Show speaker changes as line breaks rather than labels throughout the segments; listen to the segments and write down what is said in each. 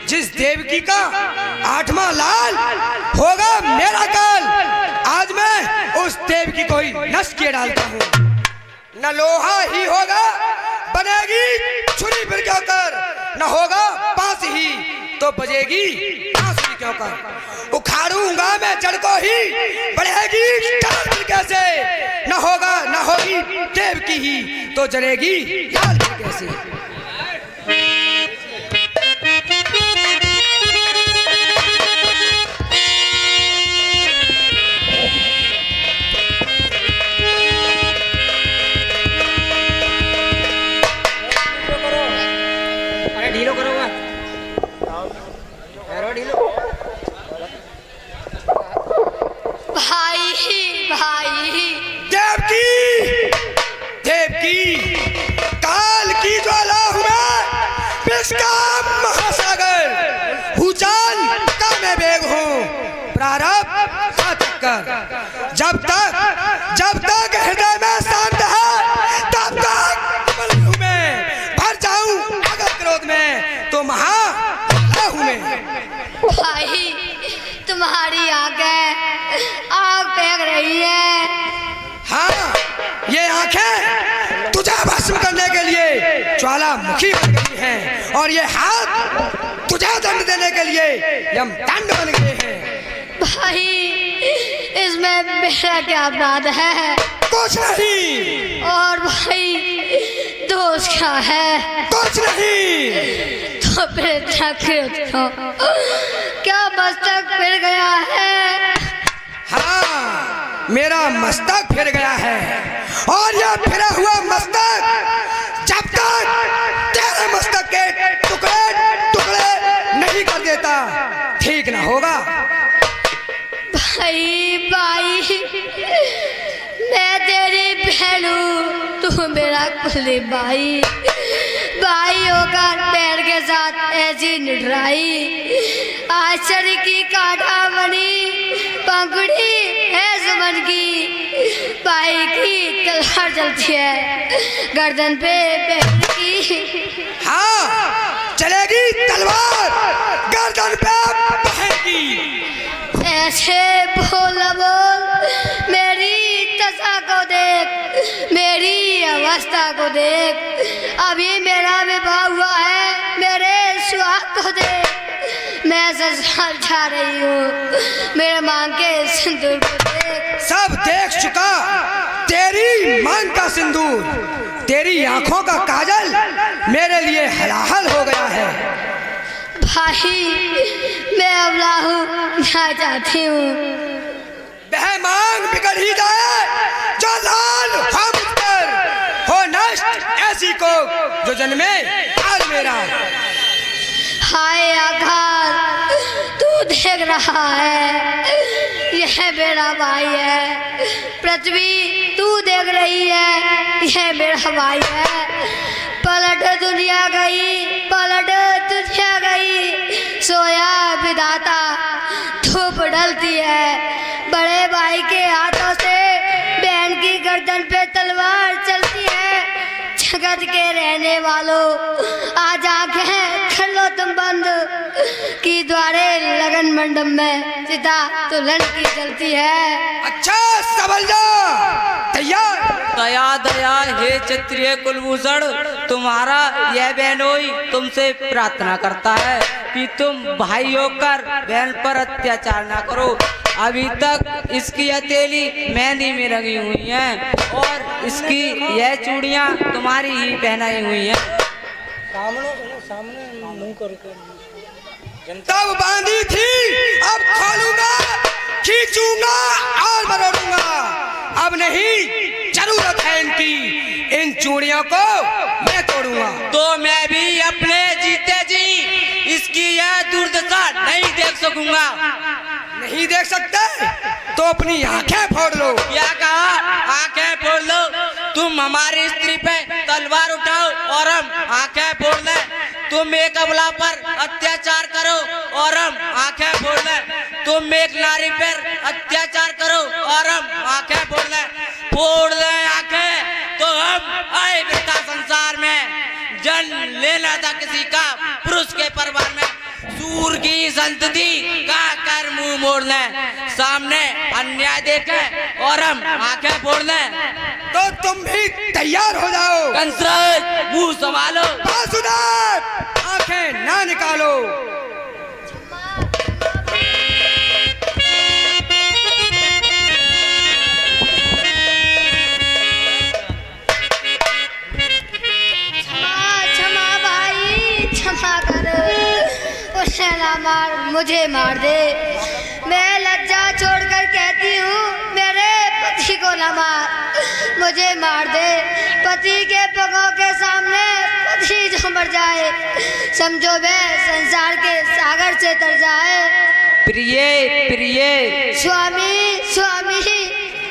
जिस देवकी का 8वां लाल होगा मेरा काल, आज मैं उस देवकी को ही नष्ट किए डालता हूँ। न लोहा ही होगा बनेगी छुरी फिर क्यों कर, न होगा बांस ही तो बजेगी बांसुरी क्यों कर। उखाड़ूंगा मैं जड़ को ही बढ़ेगी डाल फिर कैसे, न होगा न होगी देवकी ही तो जलेगी डाल फिर कैसे। महासागर भूचाल का मैं बेग हूँ प्रारब्ध का चक्कर, जब तक हृदय में शांत है तब तक हूँ मैं, भर जाऊं अगर क्रोध में तो महा हूँ मैं।
भाई तुम्हारी आंखें आग फेंक रही है।
हाँ, ये आंखें तुझे भस्म करने के लिए ज्वालामुखी बन गई हैं और ये हाथ तुझे दंड देने के लिए यमदंड बन गए हैं।
भाई इसमें मेरा क्या अपराध है?
कुछ नहीं।
और भाई दोष क्या है?
कुछ नहीं।
तो फिर क्या मस्तक फिर गया है?
हाँ, मेरा मस्तक फिर गया है और यह फिरा हुआ मस्तक जब तक तेरे मस्तक के टुकड़े टुकड़े नहीं कर देता ठीक ना होगा।
भाई मैं तेरी बहन हूँ, तू मेरा कुली भाई होकर पैर के साथ ऐसी निडराई, आश्चर्य की काटा बनी पंखुड़ी है सुमन की, भाई की तलवार चलती है गर्दन पे बहन की।
हाँ, चलेगी तलवार गर्दन पे बहन की।
ऐसे बोल मेरी दशा को देख, मेरी अवस्था को देख, अभी मेरा विवाह हुआ है, मेरे सुहाग को देख, मैं ससुराल जा रही हूँ, मेरे मांग के सिंदूर को देख।
सब देख चुका तेरी मांग का सिंदूर, तेरी आंखों का काजल मेरे लिए हलाहल हो गया है।
भाई मैं अबला हूँ, मैं चाहती हूँ
वह मांग बिगड़ ही जाए जो लाल हो नष्ट ऐसी को जो जन्मे आज मेरा।
हाय आकाश तू देख रहा है, यह मेरा भाई है। पृथ्वी तू देख रही है, यह मेरा भाई है। पलट दुनिया गई, पलट दुनिया गई, सोया विधाता धूप डलती है। बड़े भाई के हाथों से बहन की गर्दन पे तलवार चलती है। जगत के रहने वालों आज आंखें कर लो तुम बंद, की द्वारे लगन मंडप में चिता दुल्हन की चलती है।
अच्छा सबल जा तैयार।
दया दया हे क्षत्रिय कुलभूषण, तुम्हारा यह बहनोई तुमसे प्रार्थना करता है कि तुम भाई होकर बहन पर अत्याचार ना करो। अभी तक इसकी हथेली मेहंदी में रंगी हुई हैं और इसकी यह चूड़ियां तुम्हारी ही पहनाई हुई हैं।
सामने मुंह करके
तब बांधी थी अब खोलूंगा, खींचूंगा और मरोड़ूंगा। अब नहीं जरूरत है इनकी, इन चूड़ियों को मैं तोड़ूंगा।
तो मैं भी अपने जीते जी इसकी यह दुर्दशा नहीं देख सकूंगा।
नहीं देख सकते तो अपनी आंखें फोड़ लो।
क्या कहा? आंखें फोड़ लो? तुम हमारी स्त्री पे तलवार उठाओ और हम आंखें फोड़ लें। तुम एक अबला पर अत्याचार करो और हम आंखें फोड़ लें। तुम एक नारी पर अत्याचार करो और हम आंखें फोड़ लें आंखें तो हम आए बेटा संसार में जन्म लेना था किसी का पुरुष के परिवार में। संतति का कर मुंह मोड़ना, सामने अन्याय देखे और हम आंखें फोड़ना।
तो तुम भी तैयार हो जाओ।
कंसराज मुंह संभालो।
वासुदेव आंखें ना निकालो।
ना मार, मुझे मार दे। मैं लज्जा छोड़कर कहती हूँ मेरे पति को ना मार, मुझे मार दे। पति के पगों के सामने पति जो मर जाए, समझो वह संसार के सागर से तर जाए।
प्रिय प्रिय
स्वामी स्वामी,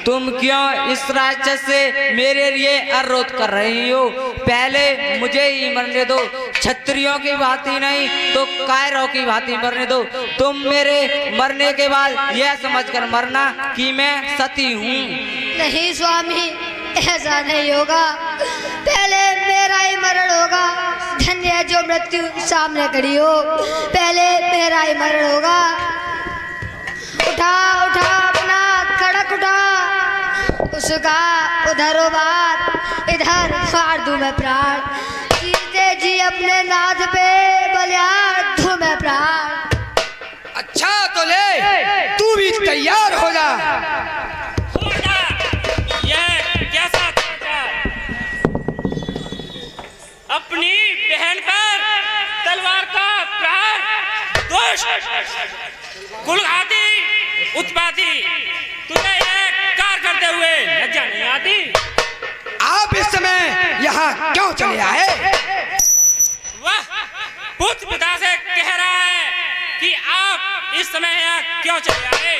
तुम क्यों इस राक्षस से मेरे लिए अनुरोध कर रही हो? पहले मुझे ही मरने दो, क्षत्रियों की भांति नहीं तो कायरों की भांति मरने दो। तुम मेरे मरने के बाद यह समझकर मरना कि मैं सती हूँ।
नहीं स्वामी, ऐसा नहीं होगा। पहले मेरा ही मरण होगा। धन्य है जो मृत्यु सामने खड़ी हो, पहले मेरा ही मरण होगा। उठा उठा अपना खड़क उठा, उसका उधर बात इधर मार दूं मैं प्राण। जीते जी अपने नाथ पे बलियार दूं मैं प्राण।
अच्छा तो ले, तू भी तैयार हो जा।
ये कैसा अपनी बहन पर तलवार का प्रहार, दोष कुलघाती उत्पाती, तुझे ये कार करते हुए लज्जा नहीं आती?
आप इस समय यहाँ क्यों चले आए?
वह पुत्र पिता से कह रहा है कि आप इस समय यहाँ क्यों चले आए?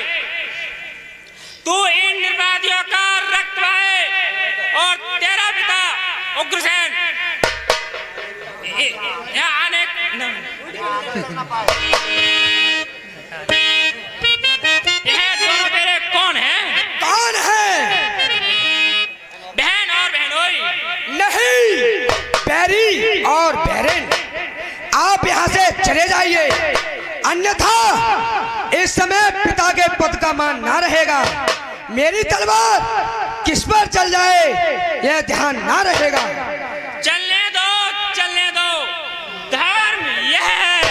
तू इन निर्वादियों का रक्त बहाए और तेरा पिता उग्रसेन यहाँ आने यह दोनों तेरे कौन हैं?
कौन है?
बहन और बहनोई?
नहीं, बैरी और बैरन। आप यहाँ से चले जाइए, अन्यथा इस समय पिता के पद का मान ना रहेगा। मेरी तलवार किस पर चल जाए यह ध्यान ना रहेगा।
चलने दो, चलने दो। धर्म यह है,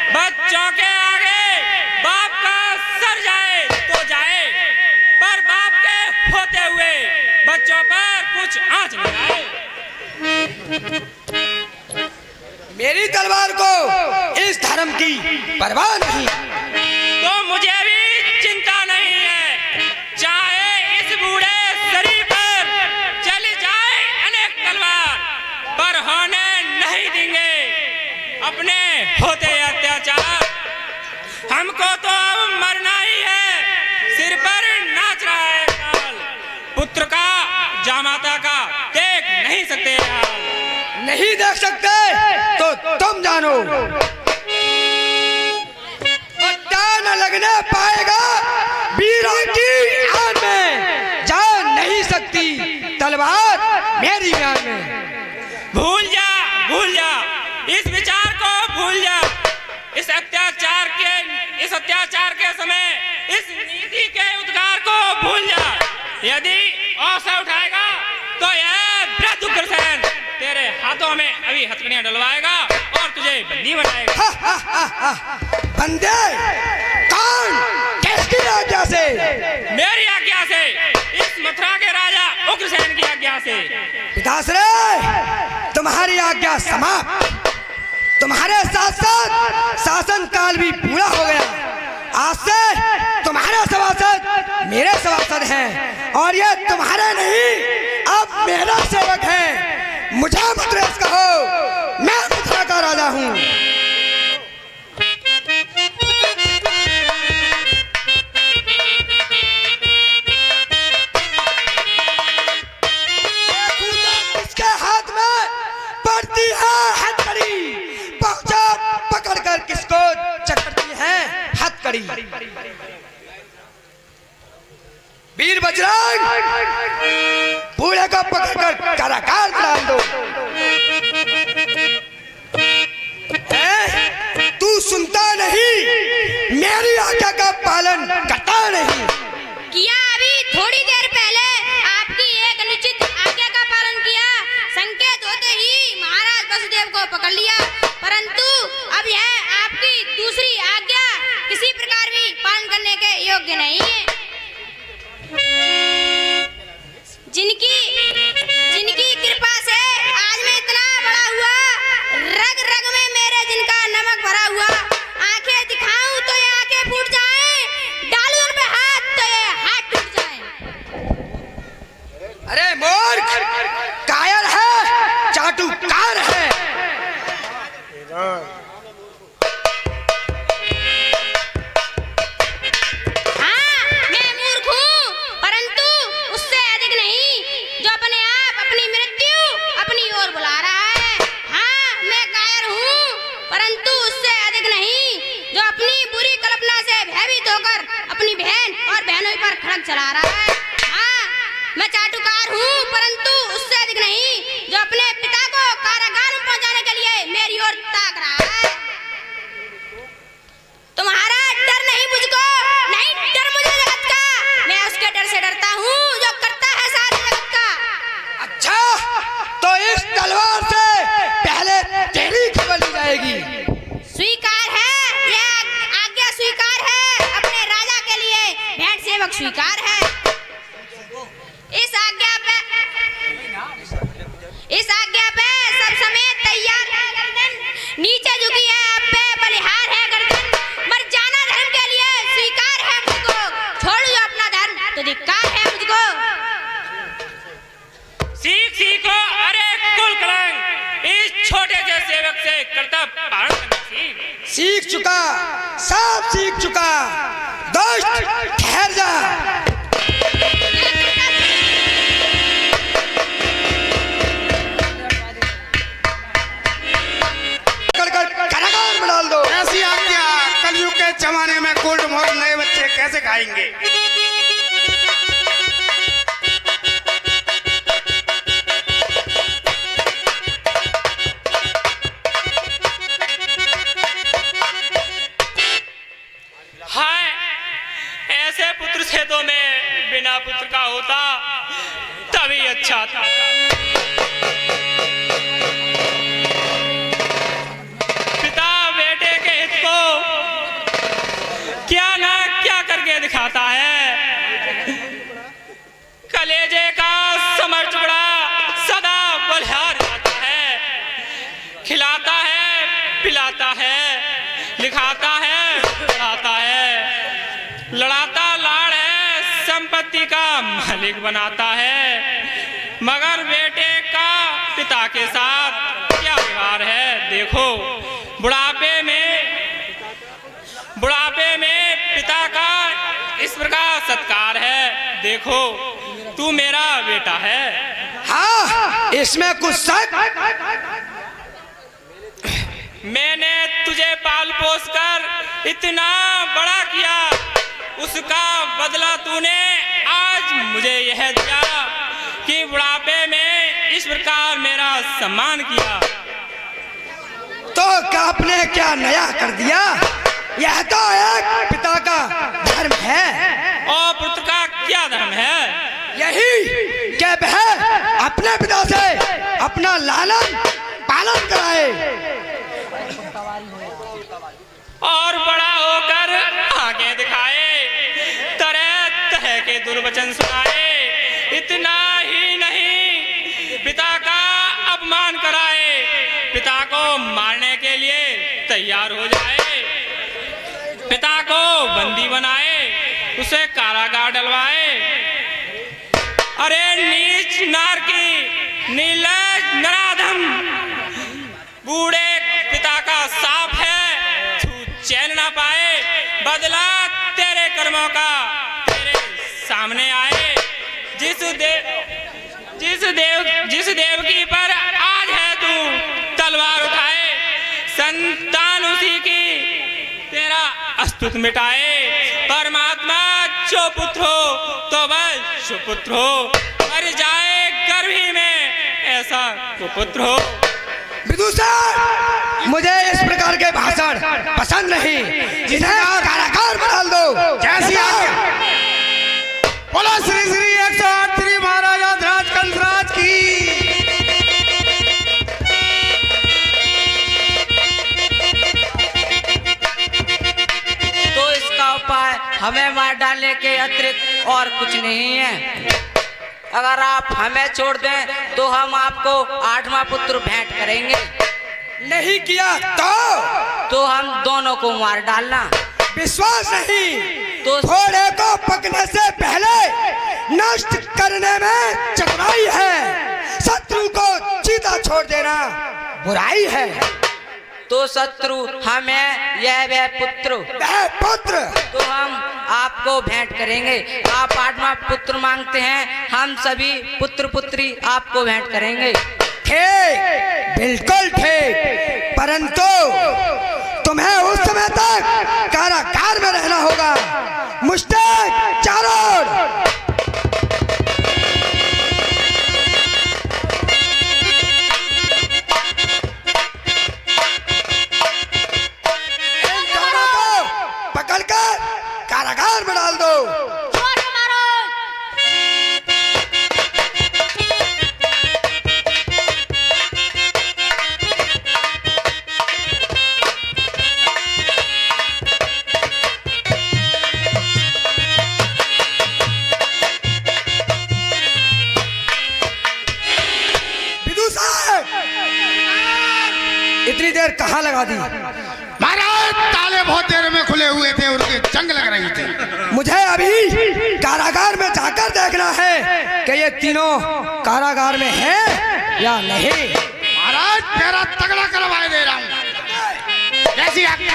बच्चों के आगे बाप का सर जाए तो जाए, पर बाप के होते हुए बच्चों पर कुछ आंच नहीं आए।
मेरी तलवार को इस धर्म की परवाह नहीं।
तो मुझे भी चिंता नहीं है, चाहे इस बूढ़े शरीर पर चली जाए अनेक तलवार, पर होने नहीं देंगे अपने होते अत्याचार। हमको तो अब मरना ही है, सिर पर नाच रहा है काल, पुत्र का जामाता का देख नहीं सकते यार।
नहीं देख सकते तो तुम जानो। पट्टा न लगने पाएगा वीरों की आन में, जान नहीं सकती तलवार मेरी आन में।
भूल जा, भूल जा, इस विचार को भूल जा। इस अत्याचार के समय इस नीति के उद्गार को भूल जा। यदि अवसर उठाएगा तो यह वृद्ध उग्रसेन तेरे हाथों में अभी हथकड़ियां डलवाएगा और तुझे बंदी बनाएगा।
बंदे कौन? किसकी आज्ञा से?
मेरी आज्ञा से, इस मथुरा के राजा उग्रसेन की आज्ञा से।
पिताश्री, तुम्हारी आज्ञा समाप्त। तुम्हारे साथ साथ शासन काल भी पूरा हो गया। आज से तुम्हारे सभासद मेरे सभासद हैं और ये तुम्हारे नहीं अब मेरा सेवक है। मुझे मद्रेस कहो, मैं मथुरा का राजा हूँ। इसके हाथ में पड़ती है हथकड़ी, पहुंचा पकड़कर किसको चकरती है हथकड़ी। वीर बजरंग, बूढ़े को पकड़कर कारागार डाल दो। तू सुनता नहीं नहीं?
किया अभी थोड़ी देर पहले आपकी एक अनुचित आज्ञा का पालन किया। संकेत होते ही महाराज वसुदेव को पकड़ लिया, परंतु अब यह आपकी दूसरी आज्ञा किसी प्रकार भी पालन करने के योग्य नहीं है। जिनकी कृपा से आज मैं इतना बड़ा हुआ, रग रग में मेरे जिनका नमक भरा हुआ, आंखें दिखाऊं तो ये आंखें फूट जाएं, डालूं उन पे हाथ तो ये हाथ टूट जाएं।
अरे मूर्ख, कायर है, चाटुकार है।
हाँ, मैं मूर्ख हूँ, परंतु उससे अधिक नहीं, जो अपने आप अपनी मृत्यु अपनी ओर बुला रहा है। हाँ, मैं कायर हूँ, परंतु उससे अधिक नहीं, जो अपनी बुरी कल्पना से भयभीत होकर अपनी बहन और बहनों पर खड़क चला रहा है। हाँ, मैं चाटुकार हूँ, परंतु उससे अधिक नहीं, जो अपने पिता को कारागार में पहुंचाने के लिए मेरी ओर ताक रहा है। तुम्हारा डर नहीं मुझको, नहीं डर मुझे जगत का, मैं उसके डर से डरता हूँ जो करता है सारे जगत का।
अच्छा, तो इस तलवार से पहले तेरी खबर ली जाएगी।
स्वीकार है, यह आज्ञा स्वीकार है, अपने राजा के लिए भेंट सेवक स्वीकार है। इस आज्ञा पे सब समय तैयार है गर्दन, नीचे झुकी है आप पे बलिहार है गर्दन, मर जाना धर्म के लिए स्वीकार है मुझको, छोड़ जो अपना धर्म तो धिक्कार है मुझको।
सीखो अरे कुल कलंक, इस छोटे से सेवक से कर्तव्य पालन करना
सीख चुका, सब सीख चुका। दोस्त ठहर जा। कारागार में डाल दो।
ऐसी आज्ञा, कलयुग के जमाने में गोल्ड मोहर नए बच्चे कैसे खाएंगे?
हाय, ऐसे पुत्र से तो मैं बिना पुत्र का होता तभी अच्छा था। पिता बेटे के हित को क्या ना क्या करके दिखाता है। कलेजे का समर टुकड़ा सदा बलिहार जाता है, खिलाता है, पिलाता है, लिखाता है, पढ़ाता है, लड़ाता लाड़ है, संपत्ति का मालिक बनाता है, मगर बेटे का पिता के साथ क्या व्यवहार है देखो। बुढ़ापे में पिता का इस प्रकार सत्कार है देखो, तू मेरा बेटा है।
हाँ, इसमें कुछ शक?
मैंने तुझे पाल पोस कर इतना बड़ा किया, उसका बदला तूने आज मुझे यह दिया कि बुढ़ापे में इस प्रकार मेरा सम्मान किया।
तो आपने क्या नया कर दिया? यह तो एक पिता का धर्म है।
और पुत्र का क्या धर्म है?
यही कि वह अपने पिता से अपना लालन पालन कराए
और बड़ा होकर आगे दिखाए, तरह तरह के दुर्वचन सुनाए। इतना ही नहीं, पिता का अपमान कराए, पिता को मारने के लिए तैयार हो जाए, पिता को बंदी बनाए, उसे कारागार डलवाए। अरे नीच नार की, नीलज नराधम, बूढ़े पिता का साफ है, तू चैन ना पाए, बदला तेरे कर्मों का तेरे सामने आए। जिस देवकी पर आज है तू तलवार उठाए, संतान उसी की तेरा अस्तित्व मिटाए। परमात्मा जो पुत्र हो तो बस सुपुत्र हो, मर जाए गर्भी में ऐसा कुपुत्र हो।
विदूषक, मुझे इस प्रकार के भाषण पसंद नहीं, इन्हें कारागार में डाल दो।
जैसी आज्ञा। बोलो श्री श्री 108 श्री महाराजा ध्राज कंसराज की।
तो इसका उपाय हमें मार डालने के अतिरिक्त और कुछ नहीं है। अगर आप हमें छोड़ दें तो हम आपको 8वां पुत्र भेंट करेंगे।
नहीं किया
तो हम दोनों को मार डालना।
विश्वास नहीं
तो
घोड़े को पकने से पहले नष्ट करने में चतुराई है। शत्रु को जीता छोड़ देना बुराई है।
तो शत्रु हमें वह पुत्र तो हम आपको भेंट करेंगे। आप 8वां पुत्र मांगते हैं, हम सभी पुत्र पुत्री आपको भेंट करेंगे।
ठीक, बिल्कुल ठीक, परंतु तुम्हें उस समय तक कारागार में रहना होगा। मुश्ताक चारों ओर। कारागार में डाल दो। विदु साहब, इतनी देर कहाँ लगा दी?
महाराज ताले बहुत देर में खुले हुए थे, उनकी जंग लग रही थी।
मुझे अभी कारागार में जाकर देखना है कि ये तीनों कारागार में हैं या नहीं।
महाराज तेरा तगड़ा करवाए दे रहा हूँ। कैसी आज्ञा?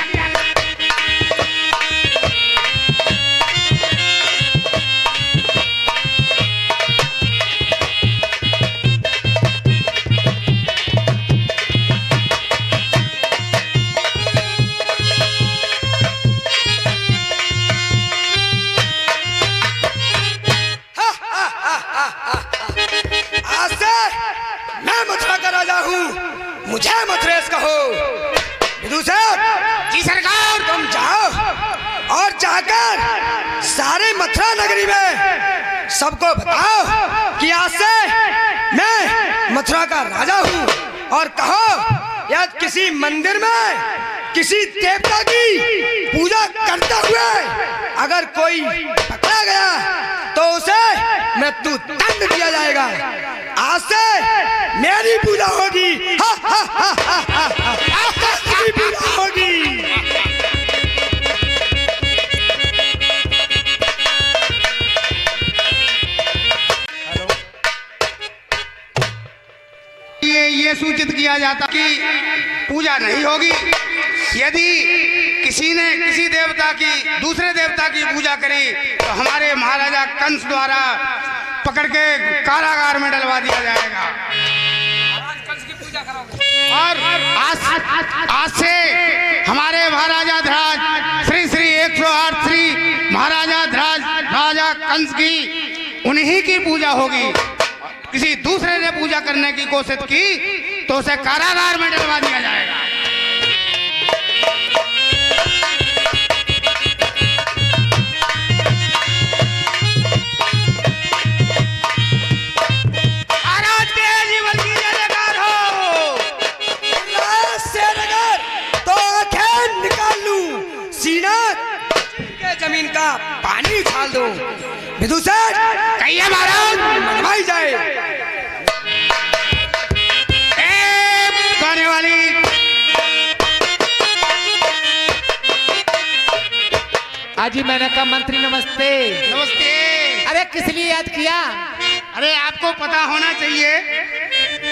आज से मैं मथुरा का राजा हूँ, मुझे मथुरेश कहो। विदु साहब।
जी सरकार।
तुम जाओ और जाकर सारे मथुरा नगरी में सबको बताओ कि आज से मैं मथुरा का राजा हूँ। और कहो या किसी मंदिर में किसी देवता की पूजा करते हुए अगर कोई पकड़ा गया तो उसे मृत्यु दंड दिया जाएगा। आज से मेरी पूजा होगी। हा, हा, हा, हा, हा, हा, हा, मेरी पूजा होगी।
ये सूचित किया जाता कि पूजा नहीं होगी। यदि किसी ने किसी देवता की दूसरे देवता की पूजा करी तो हमारे महाराजा कंस द्वारा पकड़ के कारागार में डलवा दिया जाएगा। और आज से हमारे महाराजा ध्राज श्री श्री 108 श्री महाराजा ध्राज राजा कंस की उन्हीं की पूजा होगी। किसी दूसरे ने पूजा करने की कोशिश की तो उसे कारागार में डलवा दिया जाएगा। महाराज के जीवन की जयकार हो।
तो आंखें निकाल लूं, सीना के जमीन का पानी उछाल दूं। विदु सर
कहिए महाराज।
मनवाई जाए।
गाने वाली
हाजी मैंने कहा मंत्री नमस्ते।
नमस्ते।
अरे किस लिए याद किया?
अरे आपको पता होना चाहिए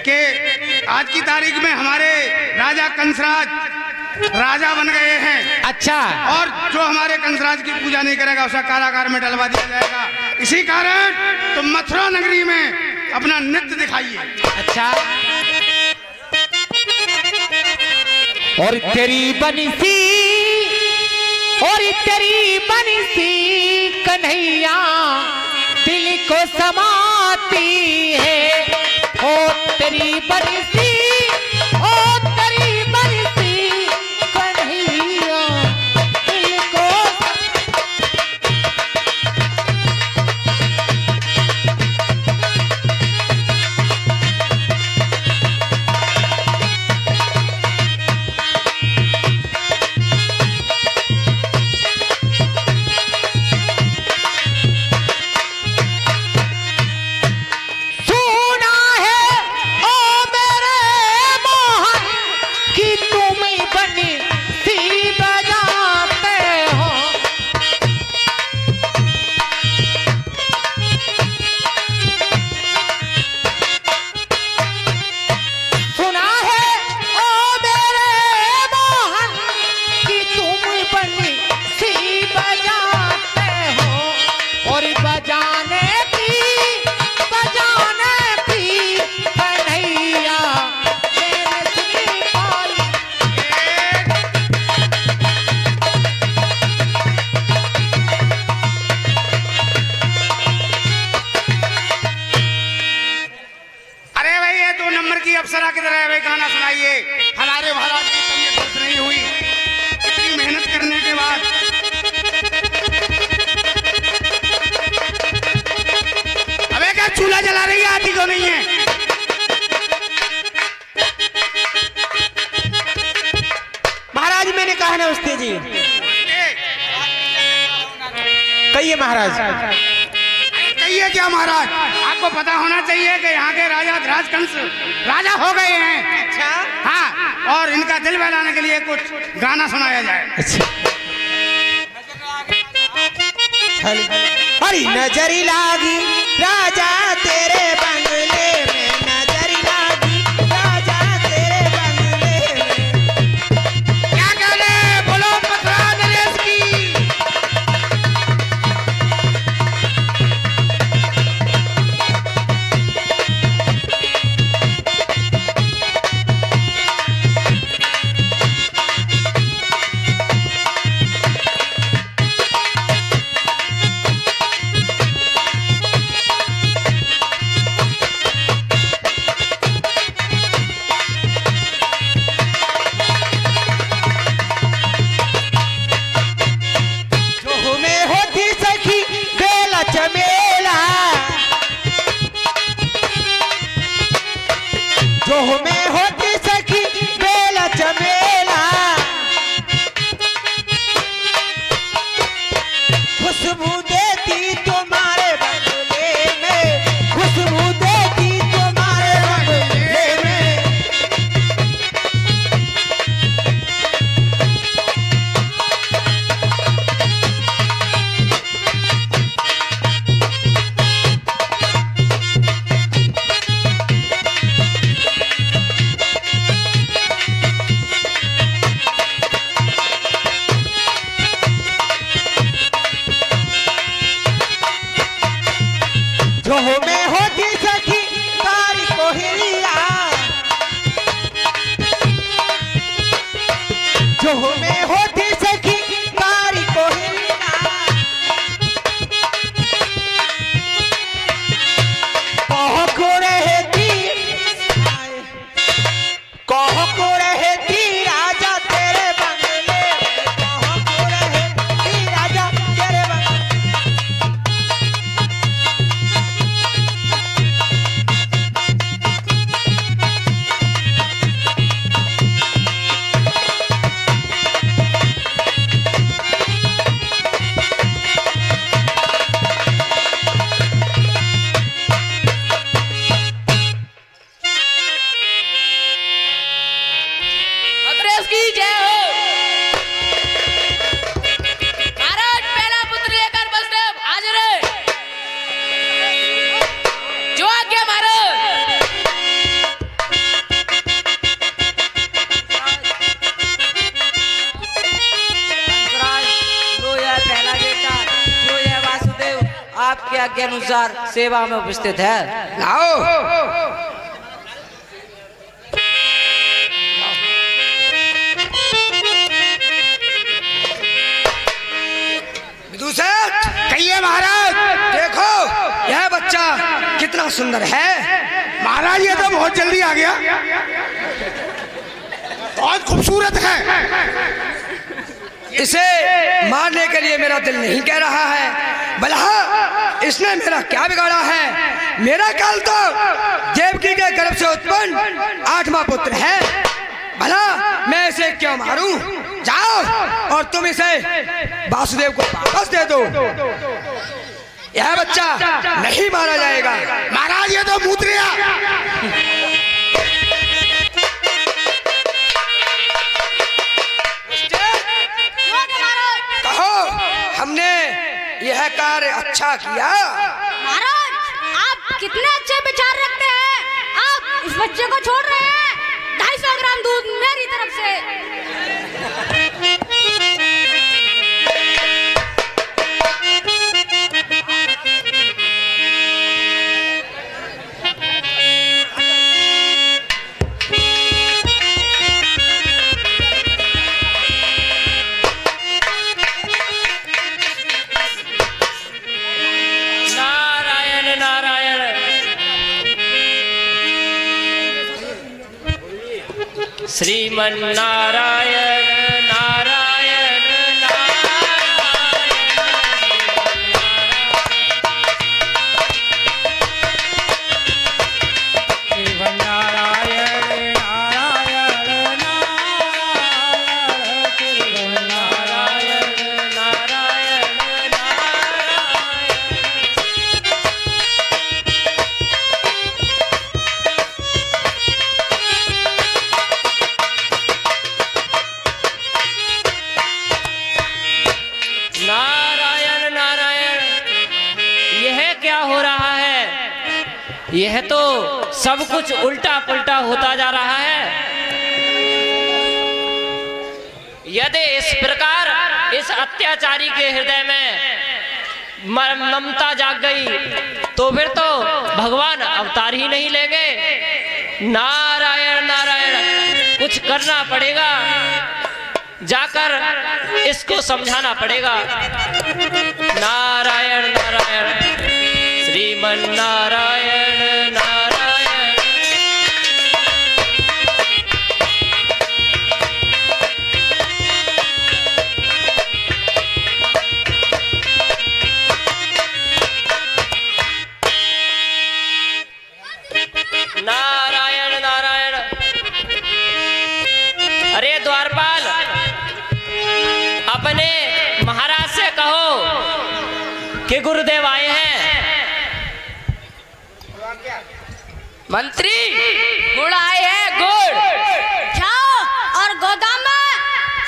कि आज की तारीख में हमारे राजा कंसराज राजा बन गए हैं।
अच्छा।
और जो हमारे कंसराज की पूजा नहीं करेगा उसे कारागार में डलवा दिया जाएगा। इसी कारण तुम मथुरा नगरी में अपना नृत्य दिखाइए।
अच्छा। और तेरी बंसी कन्हैया दिल को समाती है। ओ तेरी बंसी कन्हैया दिल को बजाते हो और बजाने की कन्हैया मैंने सुनी पाई।
अरे भाई ये 2 नंबर की अप्सरा की तरह है भाई, गाना सुनाइए। हमारे महाराज की तबीयत दुरुस्त नहीं हुई इतनी मेहनत करने के बाद। अबे क्या चूल्हा जला रही है, आती क्यों नहीं है?
महाराज मैंने कहा ना उस्ते जी, कहिए महाराज।
कहिए क्या महाराज, आपको पता होना चाहिए कि यहाँ के राजा ध्राज कंस राजा हो गए हैं।
अच्छा
हाँ, और इनका दिल बहलाने के लिए कुछ गाना सुनाया जाए।
अच्छा। हरी नजरी लागी राजा तेरे बंगले में, नजरी लागी राजा तेरे बंगले में।
क्या कहने बोलो मथुरा नरेश की।
आपके आज्ञा अनुसार सेवा में उपस्थित है।
लाओ विदूषक,
कहिए महाराज।
देखो यह बच्चा कितना सुंदर है।
महाराज ये तो बहुत जल्दी आ गया, बहुत खूबसूरत है।
इसे मारने के लिए मेरा दिल नहीं कह रहा है। बलहा इसने मेरा क्या बिगाड़ा है? मेरा काल तो देवकी के गर्भ से उत्पन्न 8वां पुत्र है। भला मैं इसे क्यों मारूं? जाओ और तुम इसे वासुदेव को वापस दे दो। यह बच्चा नहीं मारा जाएगा।
महाराज ये तो मूत्रिया।
कहो हमने यह कार्य अच्छा किया?
महाराज आप कितने अच्छे विचार रखते हैं। आप इस बच्चे को छोड़ रहे हैं। 250 ग्राम दूध मेरी तरफ से।
श्रीमन्नारायण नारायण यह तो सब कुछ उल्टा पुल्टा होता जा रहा है। यदि इस प्रकार इस अत्याचारी के हृदय में ममता जाग गई तो फिर तो भगवान अवतार ही नहीं लेंगे। नारायण नारायण, कुछ करना पड़ेगा, जाकर इसको समझाना पड़ेगा। नारायण नारायण श्रीमन्नारायण नारायण। नारायण नारायण। अरे द्वारपाल, अपने महाराज से कहो कि गुरुदेव आए हैं।
मंत्री, गुड़ आए हैं, गुड़।
जाओ और गोदाम में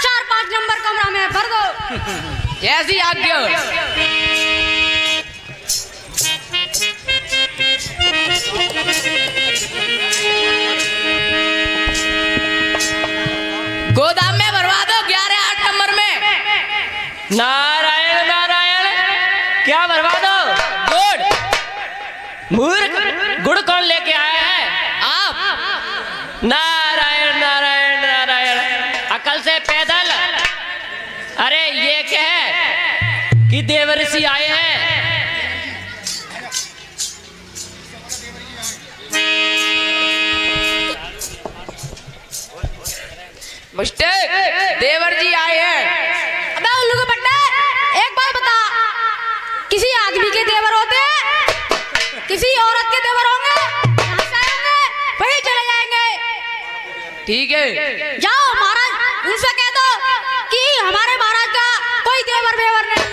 4-5 नंबर कमरा में भर दो।
जैसी आज्ञा। गोदाम में भरवा दो 11-8 नंबर में।
नारायण नारायण, क्या भरवा दो?
गुड़।
मूर्ख, गुड़ कौन लेके आया है?
आप।
नारायण नारायण नारायण, अकल से पैदल। अरे ये क्या है कि देवर्षि आए हैं।
मिस्टेक, देवर जी आए हैं।
अबे उल्लू के पट्टे, एक बात बता, किसी आदमी के देवर होते हैं, किसी औरत के देवर होंगे, यहाँ से आएंगे, वहीं चले जाएंगे।
ठीक है,
जाओ महाराज, उनसे कह दो कि हमारे महाराज का कोई देवर बेवर नहीं है।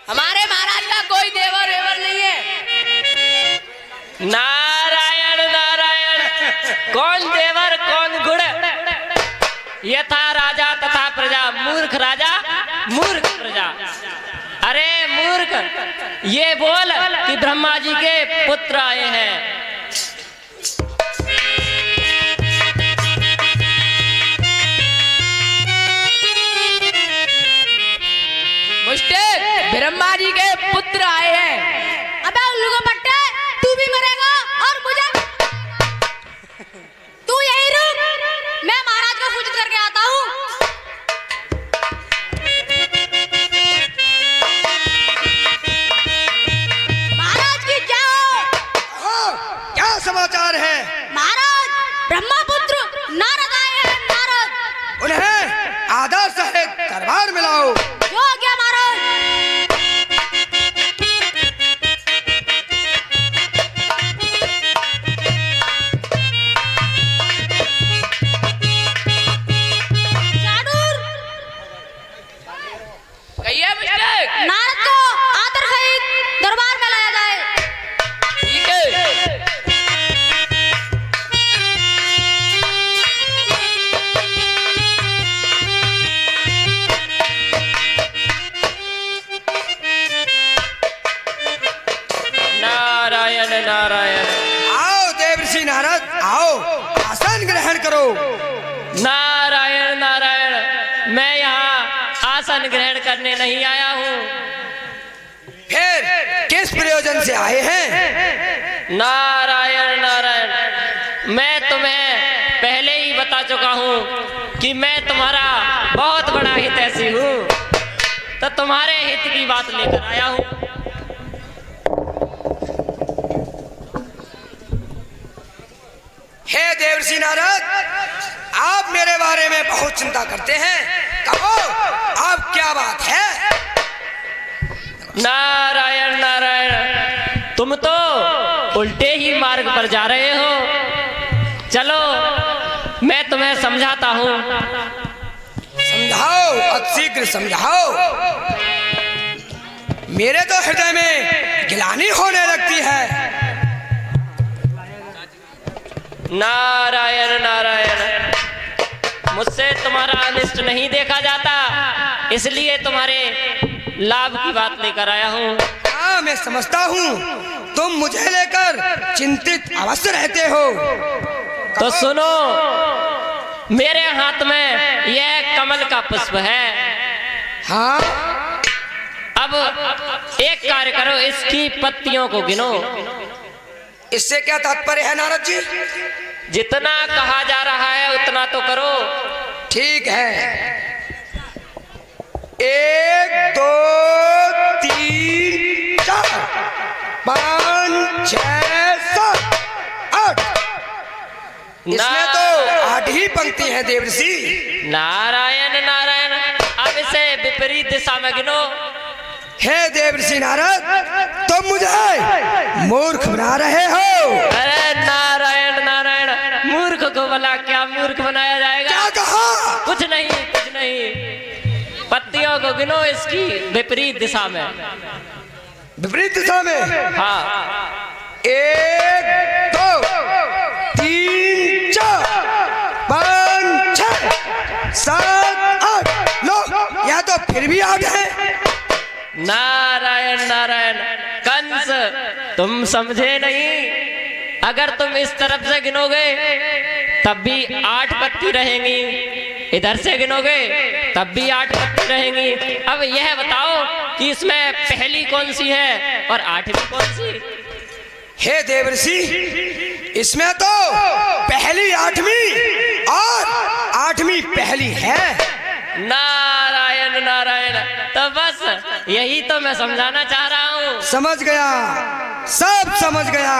हमारे महाराज का कोई देवर वेवर नहीं है।
नारायण नारायण, कौन देवर कौन गुड़? यथा राजा तथा प्रजा, मूर्ख राजा मूर्ख प्रजा। अरे मूर्ख, ये बोल कि ब्रह्मा जी के पुत्र आए हैं।
मिस्टेक, ब्रह्मा जी के पुत्र आए हैं।
अबे उल्लू के पट्टे, तू भी मरेगा और मुझे। तू यही रुक, मैं महाराज को सूचित करके आता हूँ। महाराज की जाओ।
क्या समाचार है?
महाराज, ब्रह्मपुत्र नारद आए हैं। नारद,
उन्हें आदर सहित दरबार में लाओ।
जो आ गया महाराज।
कहिए मिस्टेक।
नारद को आदर सहित दरबार में लाया जाए।
ठीक है।
नारायण नारायण।
आओ देवर्षि नारद, आओ, आसन ग्रहण करो।
नारायण नारायण, मैं यहाँ आसन ग्रहण करने नहीं आया हूँ।
फिर किस प्रयोजन से आए हैं?
नारायण नारायण, मैं तुम्हें पहले ही बता चुका हूँ कि मैं तुम्हारा बहुत बड़ा हितैषी हूँ, तुम्हारे हित की बात लेकर आया हूँ।
हे देवर्षि नारद, आप मेरे बारे में बहुत चिंता करते हैं। कहो, अब क्या बात है?
नारायण नारायण, तुम तो उल्टे ही मार्ग पर जा रहे हो। चलो मैं तुम्हें समझाता हूँ।
समझाओ, अतिशीघ्र समझाओ। मेरे तो हृदय में गिलानी होने लगती है।
नारायण नारायण, मुझसे तुम्हारा अनिष्ट नहीं देखा जाता, इसलिए तुम्हारे लाभ की बात लेकर आया हूँ।
हाँ, मैं समझता हूँ, तुम मुझे लेकर चिंतित अवश्य रहते हो।
तो सुनो, मेरे हाथ में यह कमल का पुष्प है।
हाँ,
अब एक कार्य करो, इसकी पत्तियों को गिनो।
इससे क्या तात्पर्य है नारद जी?
जितना कहा जा रहा है उतना तो करो।
ठीक है। 1 2 3 4 5 6 7 8। इसमें तो 8 ही पंक्ति है देवर्षि।
नारायण नारायण, अब इसे विपरीत दिशा में गिनो।
हे देवर्षि नारद, तुम मुझे मूर्ख बना रहे हो।
अरे नारायण नारायण, मूर्ख को भला क्या मूर्ख बनाया जाएगा?
क्या कहा?
कुछ नहीं कुछ नहीं, पत्तियों को गिनो इसकी विपरीत दिशा में।
विपरीत दिशा में?
हाँ।
1 2 3 4 5 6 7 8। लो, यह तो फिर भी 8 है।
नारायण नारायण, कंस तुम समझे नहीं। अगर तुम इस तरफ से गिनोगे तब भी 8 पत्ती रहेंगी, इधर से गिनोगे तब भी 8 पत्ती रहेंगी। अब यह बताओ कि इसमें पहली कौन सी है और 8वीं कौन सी?
हे देवर्षि, इसमें तो पहली 8वीं और 8वीं पहली है।
नारायण नारायण, तो बस यही तो मैं समझाना चाह रहा हूँ।
समझ गया, सब समझ गया।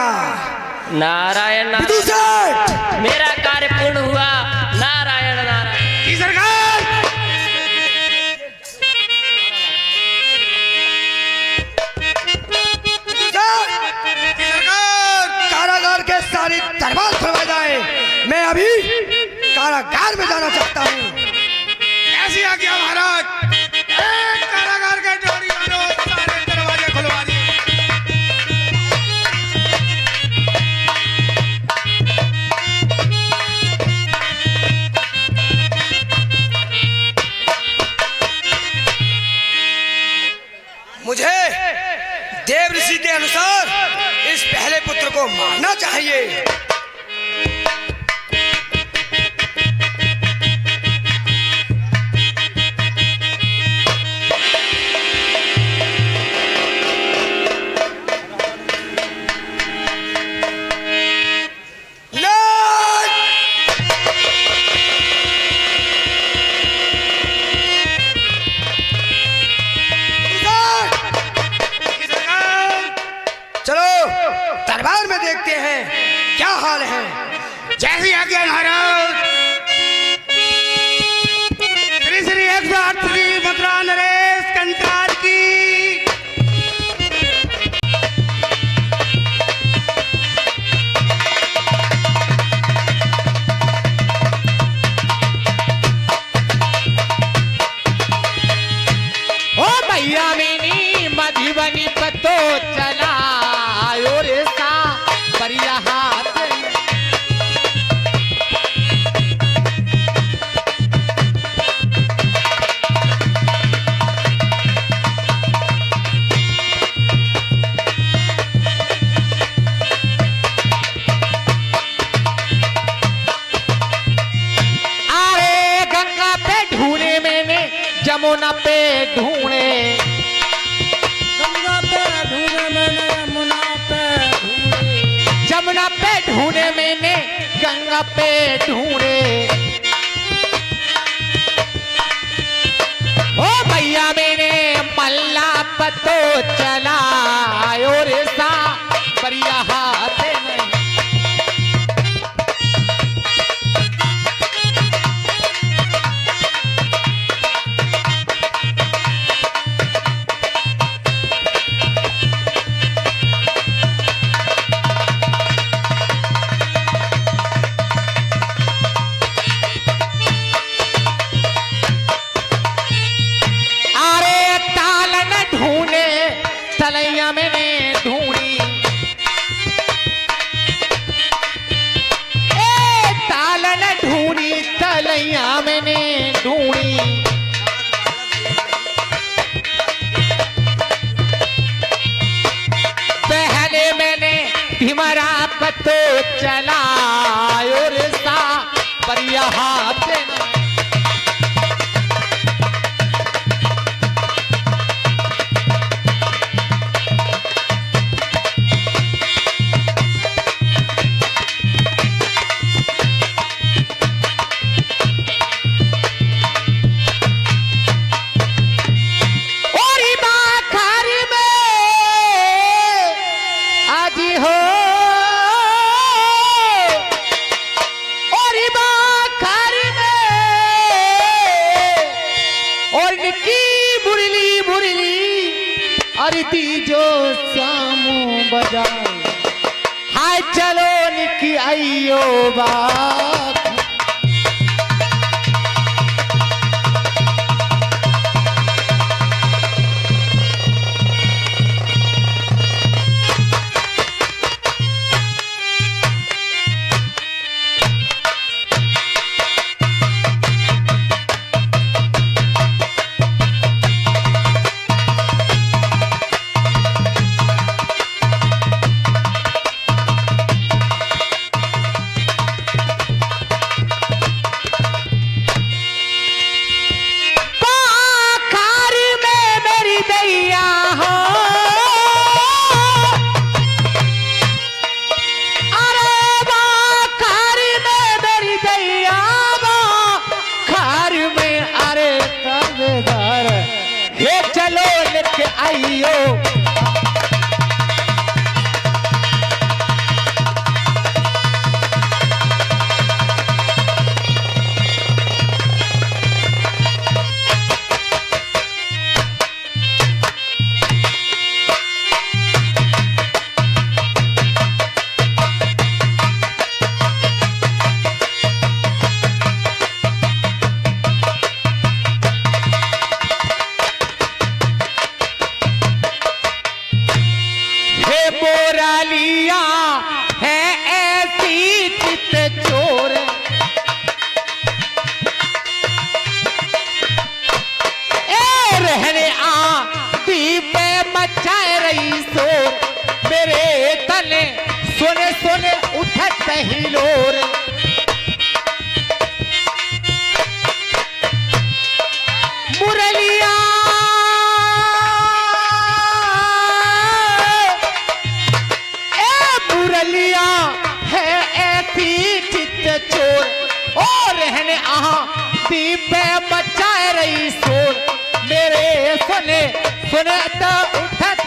नारायण नारायण,
विदुषट!
मेरा कार्य पूर्ण हुआ। नारायण नारायण।
की सरकार!
कारागार के सारी दरबार खुलवा जाए। मैं अभी कारागार में जाना चाहता हूँ।
ऐसी आज्ञा महाराज। एक कारागार के डोरी मारो, सारे दरवाजे खुलवा दिए।
मुझे देवर्षि के अनुसार इस पहले पुत्र को मारना चाहिए। चलो दरबार में देखते हैं क्या हाल है।
जैसी आज्ञा महाराज। श्री श्री 108 श्री मथुरा नरेश कंकाल की।
ओ भैया मिनी मधुबनी पतो चला और सा बढ़िया हाथ। अरे गंगा पे ढूंढे मैंने, जमुना पे ढूंढे,
गंगा पे ढूंढे मैंने, यमुना पे ढूंढे,
जमुना पे ढूंढे मैंने, गंगा पे ढूंढे। ओ भैया मैंने पर यहाँ आते नहीं। तलैया मैंने ढूंढी, ताल न ढूंढी, तलैया मैंने ढूंढी। पहले मैंने हिमरा पतो चलायो रिश्ता पर यहाँ पे न। जो सामू बजाए हाय चलो निकी आइयो बात। आइयो लिया है ऐसी चित चोर। ए रहने आती पे मचाए रही शोर, मेरे तले सोने सोने उठत हिलोर। मुरलिया लिया है ऐसी चित चोर और रहने दीप मचाए रही शोर, मेरे सुने सुने तो उठत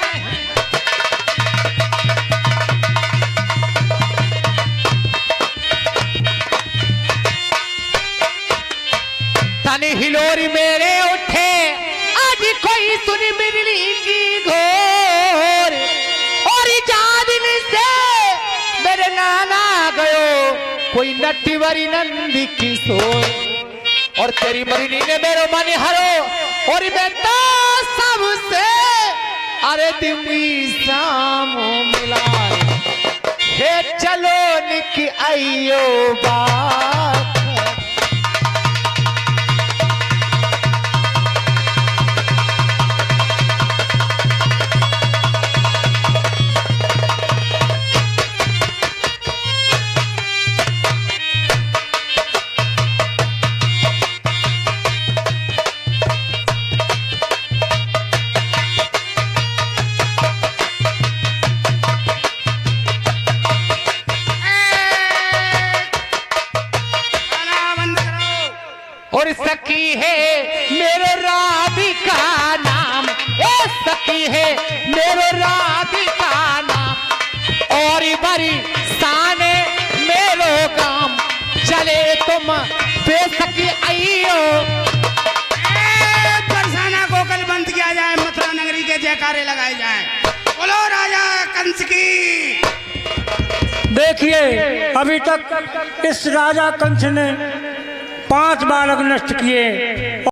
तनी हिलोरी मेरे उठे आज कोई सुन बिजली की घोर और जादिन से मेरे नाना गयो कोई नटीवरी नंदी किशोर और तेरी मरीनी ने मेरो मन हरो और मैं तो सबसे अरे दिमी सामो मिला हे चलो निक आइयो बात। और सखी है मेरो राधिका नाम, ए सखी है मेरो राधिका नाम तुम बेसकी आइयो।
बरसाना को कल बंद किया जाए, मथुरा नगरी के जयकारे लगाए जाए। बोलो राजा कंस की।
देखिए अभी तक इस राजा कंस ने 5 बालक नष्ट किए